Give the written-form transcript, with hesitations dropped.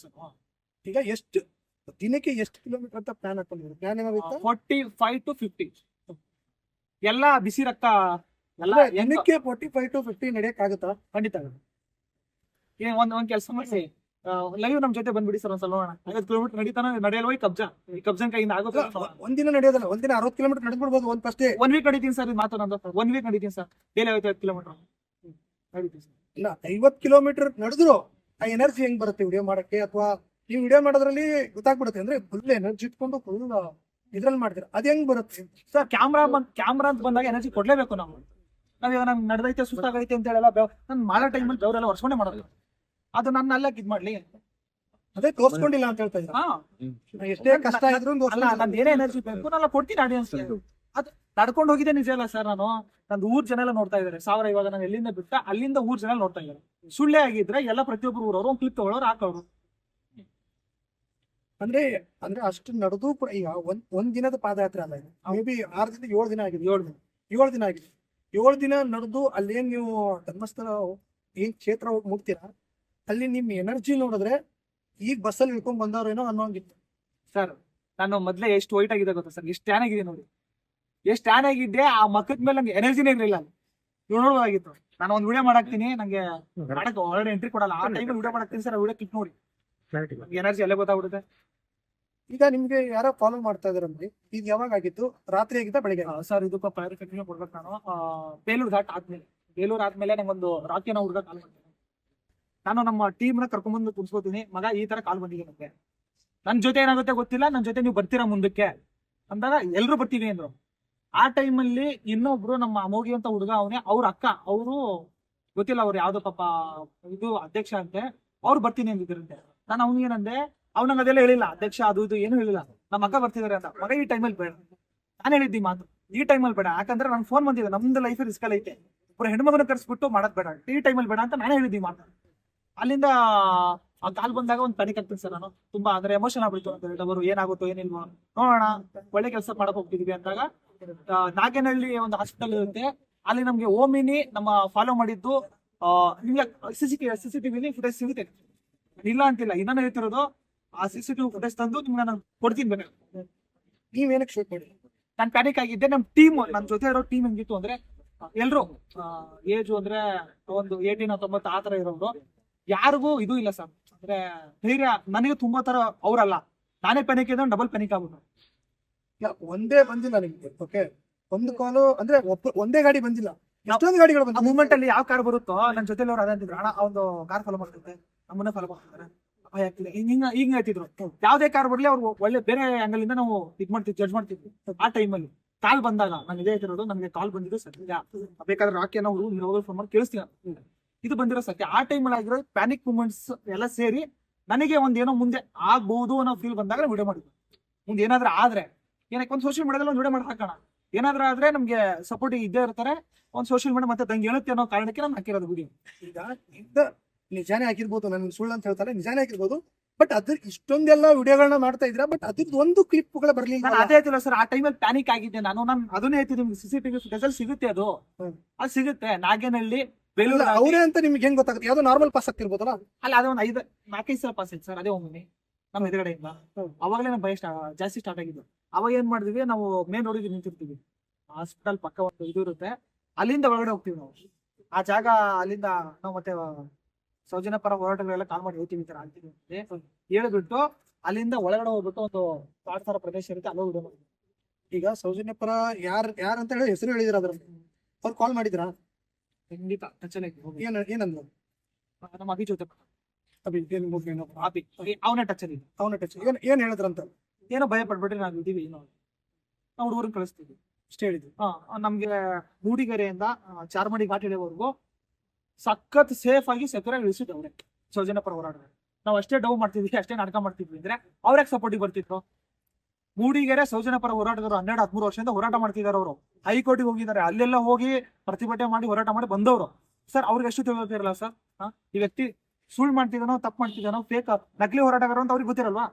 Sir. ಈಗ ಎಷ್ಟು ದಿನಕ್ಕೆ ಎಷ್ಟು ಕಿಲೋಮೀಟರ್ ಅಂತ ಪ್ಲಾನ್ ಹಾಕೊಂಡಿದ್ರು? ಪ್ಲಾನ್ ಏನಾಗುತ್ತೆ? 45 to 50 ಎಲ್ಲ ಬಿಸಿ ರಕ್ತ ಎಲ್ಲ ದಿನಕ್ಕೆ 45 to 50 ನಡೆಯಕ್ ಆಗುತ್ತಾ? ಖಂಡಿತ ಒಂದ್ ಕೆಲಸ ಮಾಡಿ ಲೈವ್ ನಮ್ ಜೊತೆ ಬಂದ್ಬಿಡಿ ಸರ್. ಒಂದ್ಸಲ 50 ಕಿಲೋಮೀಟರ್ ನಡೀತಾನ ನಡೆಯಲ್ವ ಈ ಕಬ್ಜನ್ ಕೈಯಿಂದ ಆಗುತ್ತೆ. ಒಂದಿನ ನಡೆಯೋದಲ್ಲ, ಒಂದಿನ 60 ಕಿಲೋಮೀಟರ್ ನಡೆದ್ಬಿಡ್ಬೋದು ಒಂದ್ ಫಸ್ಟ್ ಡೇ. 1 ವೀಕ್ ನಡೀತೀನಿ ಸರ್. ಇದು ಮಾತು ನಂದು. 1 ವೀಕ್ ನಡೀತೀನಿ ಸರ್. ಡೈಲಿ 55 ಕಿಲೋಮೀಟರ್ ನಡೀತೀನಿ ಸರ್. ಇಲ್ಲ 50 ಕಿಲೋಮೀಟರ್ ನಡೆದ್ರು ಆ ಎನರ್ಜಿ ಹೆಂಗ್ ಬರುತ್ತೆ ವಿಡಿಯೋ ಮಾಡಕ್ಕೆ? ಅಥವಾ ನೀವು ವಿಡಿಯೋ ಮಾಡೋದ್ರಲ್ಲಿ ಗೊತ್ತಾಗ್ಬಿಡುತ್ತೆ ಅಂದ್ರೆ ಫುಲ್ ಎನರ್ಜಿ ಇಟ್ಕೊಂಡು ಫುಲ್ ಇದ್ರಲ್ಲಿ ಮಾಡ್ತೀರಾ, ಅದ್ ಹೆಂಗ್ ಬರುತ್ತೆ ಸರ್? ಕ್ಯಾಮ್ರಾ ಅಂತ ಬಂದಾಗ ಎನರ್ಜಿ ಕೊಡ್ಲೇಬೇಕು ನಾವು. ನಾವೀಗ ನಂಗೆ ನಡೆದೈತೆ ಸುಸ್ತಾಗೈತೆ ಅಂತ ಹೇಳಲ್ಲ, ನಾನು ಮಾಡೋ ಟೈಮಲ್ಲಿ ಬೆವರೆಲ್ಲ ವರ್ಷಕೊಂಡೆ ಮಾಡೋದು. ಅದು ನನ್ನ ಅಲ್ಲ ಇದ್ ಮಾಡ್ಲಿ, ಅದೇ ತೋರ್ಸ್ಕೊಂಡಿಲ್ಲ ಅಂತ ಹೇಳ್ತಾ ಇದ್ದೀರಾ? ಎಷ್ಟೇ ಕಷ್ಟ ಇದ್ರು ನಂದು ಏನೇ ಎನರ್ಜಿ ಬೇಕು ನಾನು ಕೊಡ್ತೀನಿ ಆಡಿಯನ್ಸ್ಗೆ. ಅದು ನಡ್ಕೊಂಡು ಹೋಗಿದ್ದೆ ನಿಜ ಅಲ್ಲ ಸರ್. ನಂದು ಊರ್ ಜನ ಎಲ್ಲ ನೋಡ್ತಾ ಇದಾರೆ. ಇವಾಗ ನಾನು ಎಲ್ಲಿಂದ ಬಿಟ್ಟ ಅಲ್ಲಿಂದ ಊರ್ ಜನ ನೋಡ್ತಾ ಇದ್ದಾರೆ. ಸುಳ್ಳೆ ಆಗಿದ್ರೆ ಎಲ್ಲ ಪ್ರತಿಯೊಬ್ಬರು ಊರವರು ಒಂದು ಕ್ಲಿಪ್ ತಗೊಳ್ಳೋರು ಹಾಕೋರು. ಅಂದ್ರೆ ಅಷ್ಟು ನಡೆದು ಕೂಡ ಈಗ ಒಂದ್ ದಿನದ ಪಾದಯಾತ್ರೆ ಅಲ್ಲ ಇದು. ಮೇ ಬಿ 6 ದಿನ 7 ದಿನ ಆಗಿದೆ. 7 ದಿನ ಆಗಿದೆ. 7 ದಿನ ನಡೆದು ಅಲ್ಲೇನ್ ನೀವು ಧರ್ಮಸ್ಥಳ ಏನ್ ಕ್ಷೇತ್ರ ಹೋಗಿ ಮುಟ್ತೀರಾ, ಅಲ್ಲಿ ನಿಮ್ ಎನರ್ಜಿ ನೋಡಿದ್ರೆ ಈಗ ಬಸ್ಸಲ್ಲಿ ಇಳ್ಕೊಂಡ್ ಬಂದವ್ರೇನೋ ಅನ್ನೋಂಗಿತ್ತು ಸರ್. ನಾನು ಮೊದ್ಲೇ ಎಷ್ಟು ವೈಟ್ ಆಗಿದೆ ಗೊತ್ತಾ ಸರ್? ಎಷ್ಟು ಟ್ಯಾನ್ ಆಗಿದೆ ನೋಡಿ. ಎಷ್ಟು ಟ್ಯಾನ್ ಆಗಿದ್ದೆ ಆ ಮಕ್ಕದ ಮೇಲೆ ನಂಗೆ ಎನರ್ಜಿನೇ ಇರಲಿಲ್ಲ. ನೀವು ನೋಡ್ಬೋದಾಗಿತ್ತು. ನಾನು ಒಂದು ವಿಡಿಯೋ ಮಾಡಾಕ್ತೀನಿ, ನಂಗೆ ಮಾಡಕ್ಕೆ ಹೊರಗಡೆ ಎಂಟ್ರಿ ಕೊಡಲ್ಲ. ಆ ಟೈಮಲ್ಲಿ ವಿಡಿಯೋ ಮಾಡಾಕ್ತೀನಿ ಸರ್. ವಿಡಿಯೋ ಕ್ಲಿಕ್ ನೋಡಿ, ಎನರ್ಜಿ ಅಲ್ಲೇ ಗೊತ್ತಾಗ್ಬಿಡುತ್ತೆ. ಈಗ ನಿಮ್ಗೆ ಯಾರೋ ಫಾಲೋ ಮಾಡ್ತಾ ಇದಾರಂದ್ರೆ ಇದು ಯಾವಾಗ ಆಗಿತ್ತು? ರಾತ್ರಿ ಆಗಿದ್ದ ಬೆಳಿಗ್ಗೆ? ಸರ್ ಇದು ಕ್ಲಾರಿಫಿಕೇಶನ್ ಕೊಡ್ಬೇಕು ನಾನು. ಬೇಲೂರು ಘಾಟ್ ಆದ್ಮೇಲೆ ನಂಗೊಂದು ರಾಕಿನ ಹುಡುಗ ಕಾಲ್ ಮಾಡ್ತೀನಿ. ನಾನು ನಮ್ಮ ಟೀಮ್ ನ ಕರ್ಕೊಂಡ್ಬಂದು ಕುಡ್ಸ್ಕೊತೀನಿ. ಮಗ ಈ ತರ ಕಾಲ್ ಬಂದಿದೆ ನಮ್ಗೆ, ನನ್ ಜೊತೆ ಏನಾಗುತ್ತೆ ಗೊತ್ತಿಲ್ಲ, ನನ್ ಜೊತೆ ನೀವು ಬರ್ತೀರಾ ಮುಂದಕ್ಕೆ ಅಂದಾಗ ಎಲ್ರು ಬರ್ತೀವಿ ಅಂದ್ರು. ಆ ಟೈಮಲ್ಲಿ ಇನ್ನೊಬ್ರು ನಮ್ಮ ಅಮೋಗಿ ಅಂತ ಹುಡುಗ ಅವನೇ, ಅವ್ರ ಅಕ್ಕ, ಅವರು ಗೊತ್ತಿಲ್ಲ ಅವ್ರು ಯಾವ್ದೋ ಪಾಪ ಇದು ಅಧ್ಯಕ್ಷ ಅಂತೆ, ಅವ್ರು ಬರ್ತೀನಿ ಅಂದಿದ್ರಂತೆ. ನಾನು ಅವ್ನಿಗೇನಂದೆ, ಅವ್ನಂಗ ಅದೆಲ್ಲ ಹೇಳಿಲ್ಲ, ಅಧ್ಯಕ್ಷ ಅದು ಇದು ಏನು ಹೇಳಿಲ್ಲ. ನಮ್ಮ ಅಕ್ಕ ಬರ್ತಿದಾರೆ ಅಂತ. ಮಗ ಈ ಟೈಮಲ್ಲಿ ಬೇಡ, ನಾನು ಹೇಳಿದ್ದಿ ಮಾತು, ಈ ಟೈಮಲ್ಲಿ ಬೇಡ. ಯಾಕಂದ್ರೆ ನನ್ ಫೋನ್ ಬಂದಿದೆ, ನಮ್ದು ಲೈಫ್ ರಿಸ್ಕ್ ಅಲ್ಲಿ ಐತೆ, ಒಬ್ಬರು ಹೆಣ್ಮಗನ ಕರ್ಸ್ಬಿಟ್ಟು ಮಾಡೋದ್ ಬೇಡ, ಈ ಟೈಮಲ್ಲಿ ಬೇಡ ಅಂತ ನಾನೇ ಹೇಳಿದ್ದಿ ಮಾತು. ಅಲ್ಲಿಂದ ಆ ಕಾಲ್ ಬಂದಾಗ ಒಂದು ಪ್ಯಾನಿಕ್ ಆಗ್ತೀನಿ ಸರ್. ನಾನು ತುಂಬಾ ಅಂದ್ರೆ ಎಮೋಷನ್ ಆಗ್ಬಿಡ್ತು. ಅವರು ಏನಾಗುತ್ತೋ ಏನಿಲ್ವೋ ನೋಡೋಣ, ಒಳ್ಳೆ ಕೆಲಸ ಮಾಡಕ್ ಹೋಗ್ತಿದೀವಿ ಅಂದಾಗ ನಾಗೇನಹಳ್ಳಿ ಒಂದು ಹಾಸ್ಪಿಟಲ್ ಇರುತ್ತೆ, ಅಲ್ಲಿ ನಮ್ಗೆ ಓಮಿನಿ ನಮ್ಮ ಫಾಲೋ ಮಾಡಿದ್ದು CCTV ಫುಟೇಜ್ ಸಿಗುತ್ತೆ. ಇಲ್ಲ ಅಂತಿಲ್ಲ, ಇನ್ನೂ ಹೇಳ್ತಿರೋದು ಆ CCTV ಫುಟೇಜ್ ತಂದು ನಿಮ್ಗೆ ನಾನು ಕೊಡ್ತೀನಿ ಬೇಕಾದ್ರೆ. ನೀವೇನಕ್ಕೆ ಶೂಟ್ ಮಾಡಿ? ನಾನು ಪ್ಯಾನಿಕ್ ಆಗಿದ್ದೆ. ನಮ್ ಟೀಮ್, ನನ್ನ ಜೊತೆ ಇರೋ ಟೀಮ್ ಹೆಂಗಿತ್ತು ಅಂದ್ರೆ ಎಲ್ರು ಏಜ್ ಅಂದ್ರೆ ಒಂದು 18 or 19 ಆ ತರ ಇರೋರು. ಯಾರಿಗೂ ಇದು ಇಲ್ಲ ಸರ್, ಅಂದ್ರೆ ಧೈರ್ಯ ನನಗೆ ತುಂಬಾ ತರ ಅವ್ರಲ್ಲ. ನಾನೇ ಪ್ಯಾನಿಕ್ ಇದ್ದ ಡಬಲ್ ಪ್ಯಾನಿಕ್ ಆಗ್ಬಿಟ್ಟು. ಒಂದೇ ಬಂದಿಲ್ಲ ನಿಮ್ಗೆ? ಓಕೆ, ಒಂದು ಕಾಲು ಅಂದ್ರೆ ಒಂದೇ ಗಾಡಿ ಬಂದಿಲ್ಲ, ಎಷ್ಟೊಂದು ಗಾಡಿಗಳು ಬಂದ. ಮೂಮೆಂಟ್ ಅಲ್ಲಿ ಯಾವ ಕಾರ್ ಬರುತ್ತೋ ನನ್ನ ಜೊತೆ ಅವ್ರು ಅದಂತಿದ್ರು, ಅಣ್ಣ ಒಂದು ಕಾರ್ ಫಾಲೋ ಮಾಡ್ತಿದ್ದೆ, ನಮ್ಮನ್ನ ಫಾಲೋ ಮಾಡ್ತಿದ್ದಾರೆ, ಅಪಾಯ ಆಗ್ತಿದೆ ಈಗ ಹೇಳ್ತಿದ್ರು. ಯಾವ್ದೇ ಕಾರ್ ಬರ್ಲಿ ಅವ್ರು ಒಳ್ಳೆ ಬೇರೆ ಆಂಗಲ್ ಇಂದ ನಾವು ಇದ್ ಮಾಡ್ತಿದ್ವಿ, ಜಡ್ಜ್ ಮಾಡ್ತಿದ್ವಿ. ಆ ಟೈಮಲ್ಲಿ ಕಾಲ್ ಬಂದಾಗ ನಾನು ಇದೇ ಹೇಳ್ತಿರೋದು, ನನಗೆ ಕಾಲ್ ಬಂದಿದ್ದು ಸತ್ಯ. ಬೇಕಾದ್ರೆ ರಾಕಿ ನಾವು ಫೋನ್ ಮಾಡಿ ಕೇಳಿಸ್ತೀವಿ, ಇದು ಬಂದಿರೋ ಸತ್ಯ. ಆ ಟೈಮಲ್ಲಿ ಆಗಿರೋ ಪ್ಯಾನಿಕ್ ಮೂಮೆಂಟ್ಸ್ ಎಲ್ಲ ಸೇರಿ ನನಗೆ ಒಂದೇನೋ ಮುಂದೆ ಆಗ್ಬಹುದು ಅನ್ನೋ ಫೀಲ್ ಬಂದಾಗ ವಿಡಿಯೋ ಮಾಡಿದ್ವಿ. ಮುಂದೆ ಏನಾದ್ರೂ ಆದ್ರೆ ಏನಕ್ಕೆ ಒಂದು ಸೋಷಿಯಲ್ ಮೀಡಿಯಾದಲ್ಲಿ ಒಂದು ವಿಡಿಯೋ ಮಾಡಿ ಹಾಕೋಣ, ಏನಾದ್ರೂ ಆದ್ರೆ ನಮ್ಗೆ ಸಪೋರ್ಟ್ ಇದ್ದೇ ಇರ್ತಾರೆ. ಒಂದು ಸೋಷಿಯಲ್ ಮೀಡಿಯಾ ಮತ್ತೆ ತಂಗಿ ಹೇಳುತ್ತೆ ಅನ್ನೋ ಕಾರಣಕ್ಕೆ ನಾನು ಹಾಕಿರೋದು ವಿಡಿಯೋ. ಈಗ ನಿಜಾನೇ ಆಗಿರ್ಬೋದು, ನನ್ ಸುಳ್ಳು ಅಂತ ಹೇಳ್ತಾರೆ, ನಿಜಾನೇ ಆಗಿರ್ಬೋದು. ಬಟ್ ಅದ್ರ ಇಷ್ಟೊಂದೆಲ್ಲ ವಿಡಿಯೋಗಳನ್ನ ಮಾಡ್ತಾ ಇದ್ರ, ಬಟ್ ಅದ್ರದ್ದು ಒಂದು ಕ್ಲಿಪ್ಗಳು ಬರ್ಲಿಲ್ಲ. ನಾನು ಅದೇ ಹೇಳ್ತಿಲ್ಲ ಸರ್, ಆ ಟೈಮಲ್ಲಿ ಪ್ಯಾನಿಕ್ ಆಗಿದ್ದೆ ನಾನು ಅದನ್ನೇ ಹೇಳ್ತೀನಿ. ನಿಮ್ಗೆ CCTV ಫುಟೇಜ್ ಸಿಗುತ್ತೆ, ಅದು ಸಿಗುತ್ತೆ. ನಾಗೇನಹಳ್ಳಿ ಬೇಲೂರು ಅವರೇ ಅಂತ ನಿಮ್ಗೆ ಹೆಂಗ್ ಗೊತ್ತಾಗುತ್ತೆ? ಯಾವ್ದೋ ನಾರ್ಮಲ್ ಪಾಸ್ ಆಗ್ತಿರ್ಬೋದಲ್ಲ? ಅಲ್ಲ, ಅದೇ ಒಂದು 4-5 ಸಲ ಪಾಸ್ ಆಯ್ತು ಸರ್. ಅದೇ ಒಮ್ಮೆ ನಮ್ಮ ಎದುರುಗಡೆಯಿಂದ ಅವಾಗಲೇ ನಮ್ಮ ಭಯ ಜಾಸ್ತಿ ಸ್ಟಾರ್ಟ್ ಆಗಿದ್ದು. ಅವಾಗ ಏನ್ ಮಾಡಿದ್ವಿ, ನಾವು ಮೇನ್ ರೋಡಿಗೆ ನಿಂತಿರ್ತೀವಿ, ಹಾಸ್ಪಿಟಲ್ ಪಕ್ಕ ಒಂದು ಇದು ಇರುತ್ತೆ, ಅಲ್ಲಿಂದ ಒಳಗಡೆ ಹೋಗ್ತೀವಿ ನಾವು. ಆ ಜಾಗ ಅಲ್ಲಿಂದ ನಾವು ಮತ್ತೆ ಸೌಜನ್ಯ ಪರ ಹೋರಾಟಗಳೆಲ್ಲ ಕಾಲ್ ಮಾಡಿ ಹೋಗ್ತೀವಿ, ಈ ತರ ಆಗ್ತೀವಿ ಅಂತ ಹೇಳ್ಬಿಟ್ಟು ಅಲ್ಲಿಂದ ಒಳಗಡೆ ಹೋಗ್ಬಿಟ್ಟು ಒಂದು ಪಾಠಸಾರ ಪ್ರದೇಶ ಇರುತ್ತೆ, ಅಲ್ಲೋ ವಿಡಿಯೋ ಮಾಡಿದ್ವಿ. ಈಗ ಸೌಜನ್ಯ ಪರ ಯಾರ ಅಂತ ಹೇಳಿ ಹೆಸರು ಹೇಳಿದ್ರ, ಅದ್ರ ಅವ್ರು ಕಾಲ್ ಮಾಡಿದ್ರಾ? ಖಂಡಿತ ಟಚ್ ಏನಂದ್ರು? ನಮ್ಮ ಅಭಿ ಜೊತೆ ಅವನೇ ಟಚ್ ಏನ್ ಹೇಳಿದ್ರಂತ? ಏನೋ ಭಯ ಪಡ್ಬಿಟ್ರೆ ನಾವು ಇದೀವಿ, ನಾವು ಹುಡುಗರನ್ನ ಕಳಿಸ್ತೀವಿ ಅಷ್ಟೇ ಹೇಳಿದ್ವಿ. ನಮ್ಗೆ ಮೂಡಿಗೆರೆಯಿಂದ ಚಾರ್ಮಡಿ ಘಾಟ್ ಇಳಿಯೋವರೆಗೂ ಸಖತ್ ಸೇಫ್ ಆಗಿ ಸೆಕ್ಯೂರ್ ಆಗಿ ಇಳಿಸಿದ್ದು ಅವ್ರೆ ಸೌಜನ್ಯ ಪರ ಹೋರಾಟಗಾರ. ನಾವು ಅಷ್ಟೇ ಡೌ ಮಾಡ್ತಿದ್ವಿ, ಅಷ್ಟೇ ನಾಟಕ ಮಾಡ್ತಿದ್ವಿ ಅಂದ್ರೆ ಅವ್ರಿಗೆ ಸಪೋರ್ಟಿಗೆ ಬರ್ತಿದ್ರು. ಮೂಡಿಗೆರೆ ಸೌಜನ್ಯ ಪರ ಹೋರಾಟಗಾರರು 12-13 ವರ್ಷದಿಂದ ಹೋರಾಟ ಮಾಡ್ತಿದ್ದಾರೆ. ಅವರು ಹೈಕೋರ್ಟಿಗೆ ಹೋಗಿದ್ದಾರೆ, ಅಲ್ಲೆಲ್ಲ ಹೋಗಿ ಪ್ರತಿಭಟನೆ ಮಾಡಿ ಹೋರಾಟ ಮಾಡಿ ಬಂದವರು ಸರ್. ಅವ್ರಿಗೆ ಎಷ್ಟು ತಿಳ್ಕೊತಿರಲ್ಲ ಸರ್, ಈ ವ್ಯಕ್ತಿ ಸುಳ್ಳು ಮಾಡ್ತಿದ್ದಾನೋ, ತಪ್ಪು ಮಾಡ್ತಿದ್ದಾನೋ, ಫೇಕ್ ನಕಲಿ ಹೋರಾಟಗಾರ ಅಂತ ಅವ್ರಿಗೆ ಗೊತ್ತಿರಲ್ವಾ?